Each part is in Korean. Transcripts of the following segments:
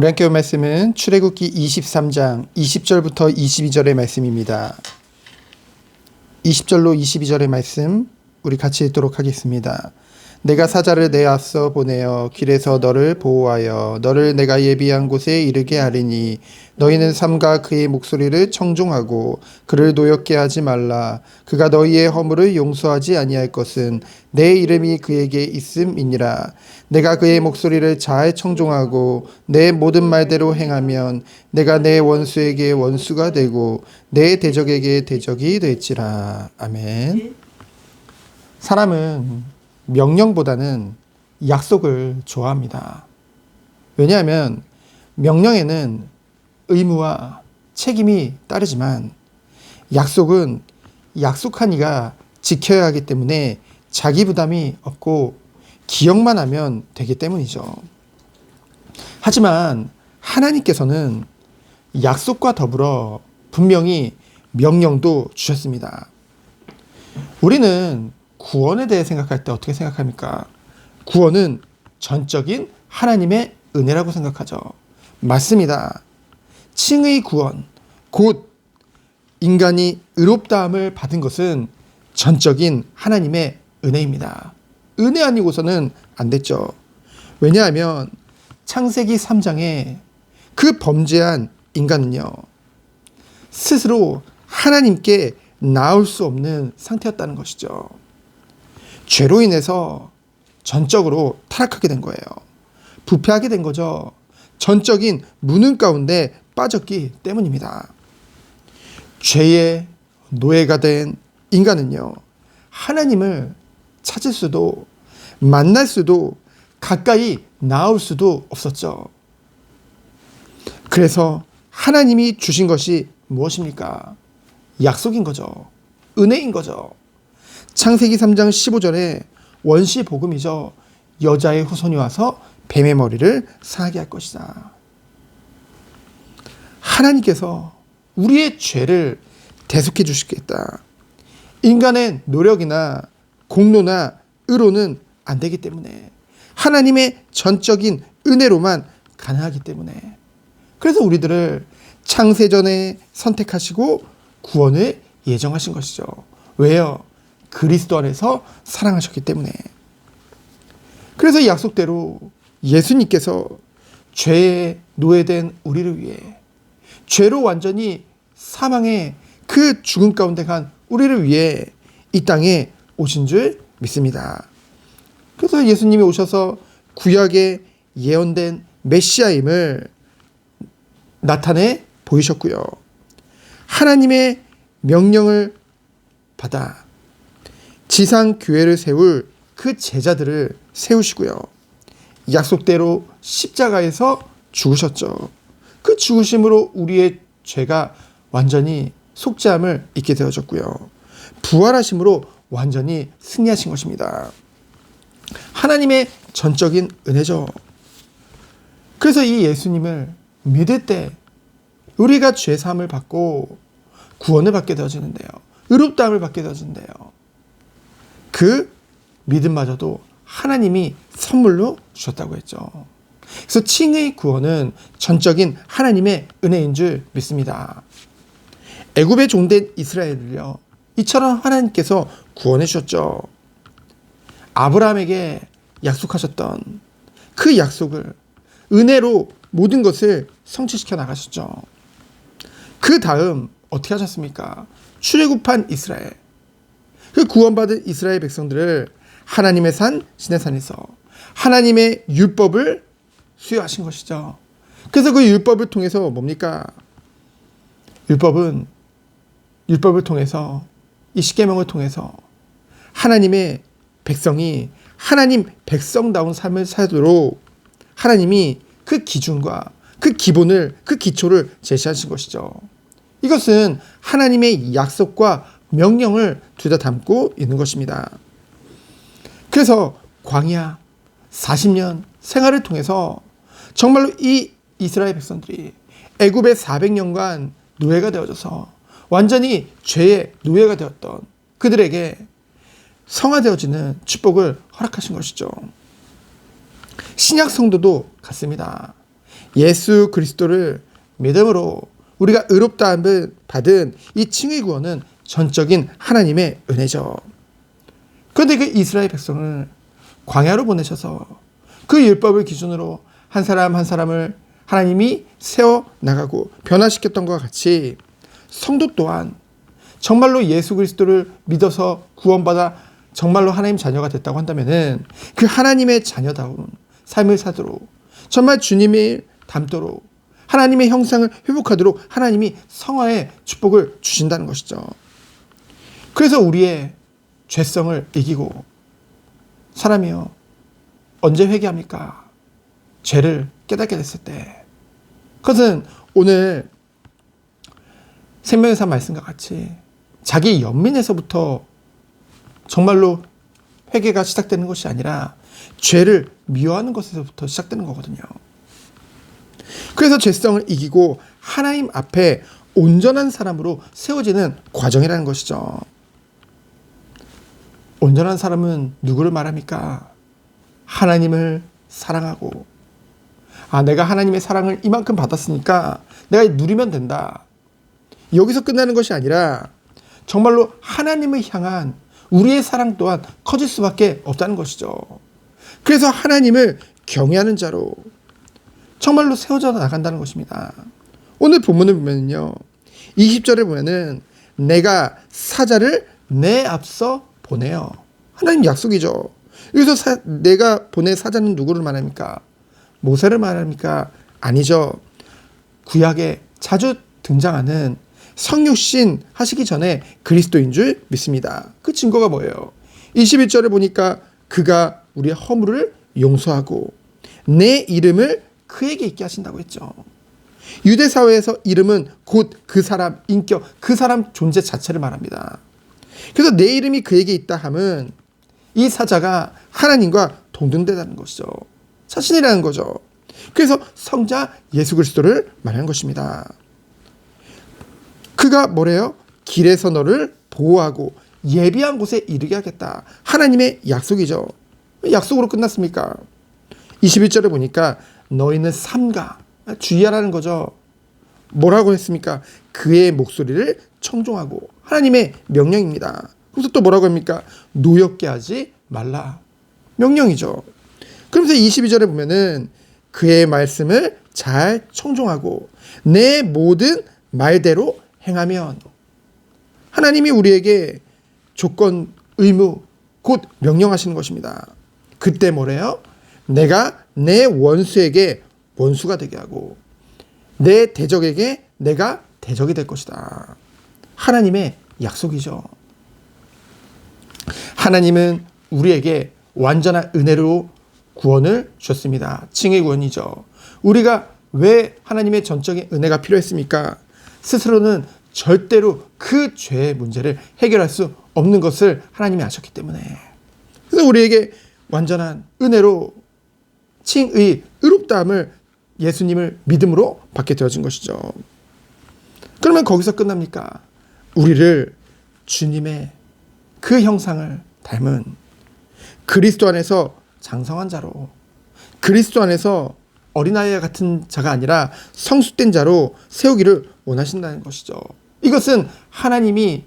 우리 함께 볼 말씀은 출애굽기 23장 20절부터 22절의 말씀입니다. 20절로 22절의 말씀 우리 같이 읽도록 하겠습니다. 내가 사자를 내 앞서 보내어 길에서 너를 보호하여 너를 내가 예비한 곳에 이르게 하리니 너희는 삼가 그의 목소리를 청종하고 그를 노엽게 하지 말라. 그가 너희의 허물을 용서하지 아니할 것은 내 이름이 그에게 있음이니라. 내가 그의 목소리를 잘 청종하고 내 모든 말대로 행하면 내가 내 원수에게 원수가 되고 내 대적에게 대적이 될지라. 아멘. 사람은 명령보다는 약속을 좋아합니다. 왜냐하면 명령에는 의무와 책임이 따르지만 약속은 약속한 이가 지켜야 하기 때문에 자기 부담이 없고 기억만 하면 되기 때문이죠. 하지만 하나님께서는 약속과 더불어 분명히 명령도 주셨습니다. 우리는 구원에 대해 생각할 때 어떻게 생각합니까? 구원은 전적인 하나님의 은혜라고 생각하죠. 맞습니다. 칭의 구원, 곧 인간이 의롭다함을 받은 것은 전적인 하나님의 은혜입니다. 은혜 아니고서는 안 됐죠. 왜냐하면 창세기 3장에 그 범죄한 인간은요, 스스로 하나님께 나올 수 없는 상태였다는 것이죠. 죄로 인해서 전적으로 타락하게 된 거예요. 부패하게 된 거죠. 전적인 무능 가운데 빠졌기 때문입니다. 죄의 노예가 된 인간은요, 하나님을 찾을 수도 만날 수도 가까이 나올 수도 없었죠. 그래서 하나님이 주신 것이 무엇입니까? 약속인 거죠. 은혜인 거죠. 창세기 3장 15절에 원시 복음이죠. 여자의 후손이 와서 뱀의 머리를 상하게 할 것이다. 하나님께서 우리의 죄를 대속해 주시겠다. 인간의 노력이나 공로나 의로는 안 되기 때문에 하나님의 전적인 은혜로만 가능하기 때문에, 그래서 우리들을 창세전에 선택하시고 구원을 예정하신 것이죠. 왜요? 그리스도 안에서 사랑하셨기 때문에. 그래서 약속대로 예수님께서 죄에 노예된 우리를 위해, 죄로 완전히 사망의 그 죽음 가운데 간 우리를 위해 이 땅에 오신 줄 믿습니다. 그래서 예수님이 오셔서 구약에 예언된 메시아임을 나타내 보이셨고요. 하나님의 명령을 받아 지상 교회를 세울 그 제자들을 세우시고요. 약속대로 십자가에서 죽으셨죠. 그 죽으심으로 우리의 죄가 완전히 속죄함을 잊게 되어졌고요. 부활하심으로 완전히 승리하신 것입니다. 하나님의 전적인 은혜죠. 그래서 이 예수님을 믿을 때 우리가 죄사함을 받고 구원을 받게 되어지는데요. 의롭다함을 받게 되어지는데요. 그 믿음마저도 하나님이 선물로 주셨다고 했죠. 그래서 칭의 구원은 전적인 하나님의 은혜인 줄 믿습니다. 애굽에 종된 이스라엘을요, 이처럼 하나님께서 구원해 주셨죠. 아브라함에게 약속하셨던 그 약속을 은혜로 모든 것을 성취시켜 나가셨죠. 그 다음 어떻게 하셨습니까? 출애굽한 이스라엘, 그 구원받은 이스라엘 백성들을 하나님의 산 시내산에서 하나님의 율법을 수여하신 것이죠. 그래서 그 율법을 통해서 뭡니까? 율법을 통해서, 이 십계명을 통해서 하나님의 백성이 하나님 백성다운 삶을 살도록 하나님이 그 기준과 그 기본을, 그 기초를 제시하신 것이죠. 이것은 하나님의 약속과 명령을 둘 다 담고 있는 것입니다. 그래서 광야 40년 생활을 통해서 정말로 이 이스라엘 백성들이 애굽의 400년간 노예가 되어져서 완전히 죄의 노예가 되었던 그들에게 성화되어지는 축복을 허락하신 것이죠. 신약 성도도 같습니다. 예수 그리스도를 믿음으로 우리가 의롭다함을 받은 이 칭의 구원은 전적인 하나님의 은혜죠. 그런데 그 이스라엘 백성을 광야로 보내셔서 그 율법을 기준으로 한 사람 한 사람을 하나님이 세워나가고 변화시켰던 것과 같이 성도 또한 정말로 예수 그리스도를 믿어서 구원받아 정말로 하나님 자녀가 됐다고 한다면은 그 하나님의 자녀다운 삶을 사도록 정말 주님을 닮도록 하나님의 형상을 회복하도록 하나님이 성화의 축복을 주신다는 것이죠. 그래서 우리의 죄성을 이기고 사람이요 언제 회개합니까? 죄를 깨닫게 됐을 때. 그것은 오늘 생명의 산 말씀과 같이 자기 연민에서부터 정말로 회개가 시작되는 것이 아니라 죄를 미워하는 것에서부터 시작되는 거거든요. 그래서 죄성을 이기고 하나님 앞에 온전한 사람으로 세워지는 과정이라는 것이죠. 온전한 사람은 누구를 말합니까? 하나님을 사랑하고 내가 하나님의 사랑을 이만큼 받았으니까 내가 누리면 된다. 여기서 끝나는 것이 아니라 정말로 하나님을 향한 우리의 사랑 또한 커질 수밖에 없다는 것이죠. 그래서 하나님을 경외하는 자로 정말로 세워져 나간다는 것입니다. 오늘 본문을 보면요 20절에 보면은 내가 사자를 내 앞서 보내요. 하나님 약속이죠. 여기서 내가 보낸 사자는 누구를 말합니까? 모세를 말합니까? 아니죠. 구약에 자주 등장하는 성육신 하시기 전에 그리스도인 줄 믿습니다. 그 증거가 뭐예요? 21절을 보니까 그가 우리의 허물을 용서하고 내 이름을 그에게 있게 하신다고 했죠. 유대 사회에서 이름은 곧 그 사람 인격, 그 사람 존재 자체를 말합니다. 그래서 내 이름이 그에게 있다 함은 이 사자가 하나님과 동등되다는 것이죠. 자신이라는 거죠. 그래서 성자 예수 그리스도를 말하는 것입니다. 그가 뭐래요? 길에서 너를 보호하고 예비한 곳에 이르게 하겠다. 하나님의 약속이죠. 약속으로 끝났습니까? 21절에 보니까 너희는 삼가 주의하라는 거죠. 뭐라고 했습니까? 그의 목소리를 청종하고 하나님의 명령입니다. 그래서 또 뭐라고 합니까? 노엽게 하지 말라. 명령이죠. 그러면서 22절에 보면은 그의 말씀을 잘 청종하고 내 모든 말대로 행하면 하나님이 우리에게 조건, 의무, 곧 명령하시는 것입니다. 그때 뭐래요? 내가 내 원수에게 원수가 되게 하고 내 대적에게 내가 대적이 될 것이다. 하나님의 약속이죠. 하나님은 우리에게 완전한 은혜로 구원을 주셨습니다. 칭의 구원이죠. 우리가 왜 하나님의 전적인 은혜가 필요했습니까? 스스로는 절대로 그 죄의 문제를 해결할 수 없는 것을 하나님이 아셨기 때문에. 그래서 우리에게 완전한 은혜로 칭의, 의롭다함을 예수님을 믿음으로 받게 되어진 것이죠. 그러면 거기서 끝납니까? 우리를 주님의 그 형상을 닮은 그리스도 안에서 장성한 자로, 그리스도 안에서 어린아이와 같은 자가 아니라 성숙된 자로 세우기를 원하신다는 것이죠. 이것은 하나님이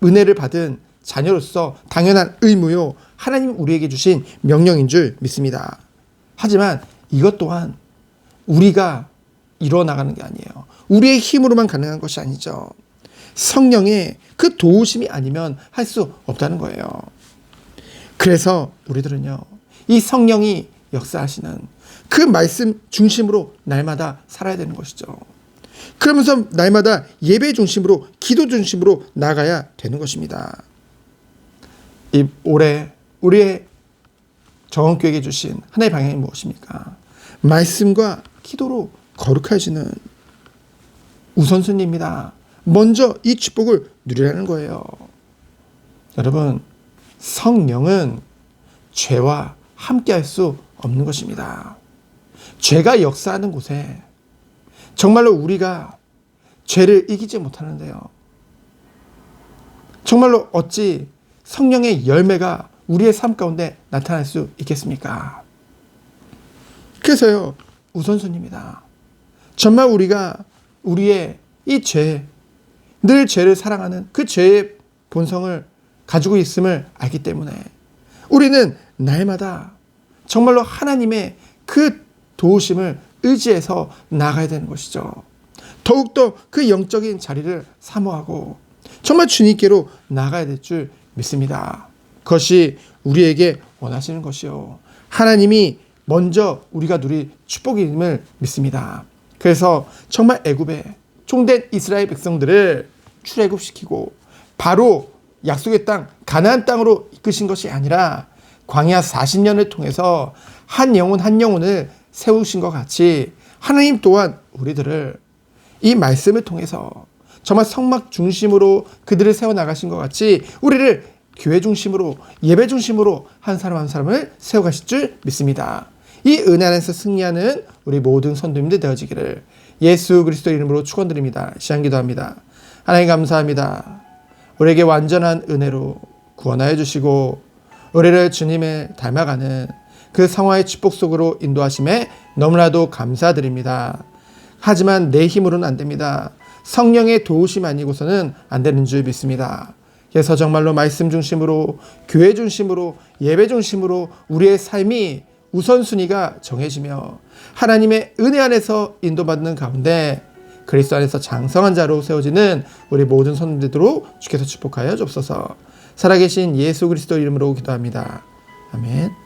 은혜를 받은 자녀로서 당연한 의무요, 하나님 우리에게 주신 명령인 줄 믿습니다. 하지만 이것 또한 우리가 이뤄나가는 게 아니에요. 우리의 힘으로만 가능한 것이 아니죠. 성령의 그 도우심이 아니면 할 수 없다는 거예요. 그래서 우리들은요, 이 성령이 역사하시는 그 말씀 중심으로 날마다 살아야 되는 것이죠. 그러면서 날마다 예배 중심으로, 기도 중심으로 나가야 되는 것입니다. 이 올해 우리의 정원교회에게 주신 하나의 방향이 무엇입니까? 말씀과 기도로 거룩해지는 우선순위입니다. 먼저 이 축복을 누리라는 거예요. 여러분, 성령은 죄와 함께할 수 없는 것입니다. 죄가 역사하는 곳에 정말로 우리가 죄를 이기지 못하는데요. 정말로 어찌 성령의 열매가 우리의 삶 가운데 나타날 수 있겠습니까? 그래서요, 우선순위입니다. 정말 우리가 우리의 이 죄, 늘 죄를 사랑하는 그 죄의 본성을 가지고 있음을 알기 때문에 우리는 날마다 정말로 하나님의 그 도우심을 의지해서 나가야 되는 것이죠. 더욱더 그 영적인 자리를 사모하고 정말 주님께로 나가야 될 줄 믿습니다. 그것이 우리에게 원하시는 것이요. 하나님이 먼저 우리가 누릴 축복임을 믿습니다. 그래서 정말 애굽에 종된 이스라엘 백성들을 출애굽시키고 바로 약속의 땅 가나안 땅으로 이끄신 것이 아니라 광야 40년을 통해서 한 영혼 한 영혼을 세우신 것 같이 하나님 또한 우리들을 이 말씀을 통해서 정말 성막 중심으로 그들을 세워나가신 것 같이 우리를 교회 중심으로 예배 중심으로 한 사람 한 사람을 세워가실 줄 믿습니다. 이 은혜 안에서 승리하는 우리 모든 성도님들 되어지기를 예수 그리스도 이름으로 축원드립니다. 시간 기도합니다. 하나님 감사합니다. 우리에게 완전한 은혜로 구원하여 주시고 우리를 주님을 닮아가는 그 성화의 축복 속으로 인도하심에 너무나도 감사드립니다. 하지만 내 힘으로는 안 됩니다. 성령의 도우심 아니고서는 안 되는 줄 믿습니다. 그래서 정말로 말씀 중심으로 교회 중심으로 예배 중심으로 우리의 삶이 우선순위가 정해지며 하나님의 은혜 안에서 인도받는 가운데 그리스도 안에서 장성한 자로 세워지는 우리 모든 성도들로 주께서 축복하여 주옵소서. 살아계신 예수 그리스도 이름으로 기도합니다. 아멘.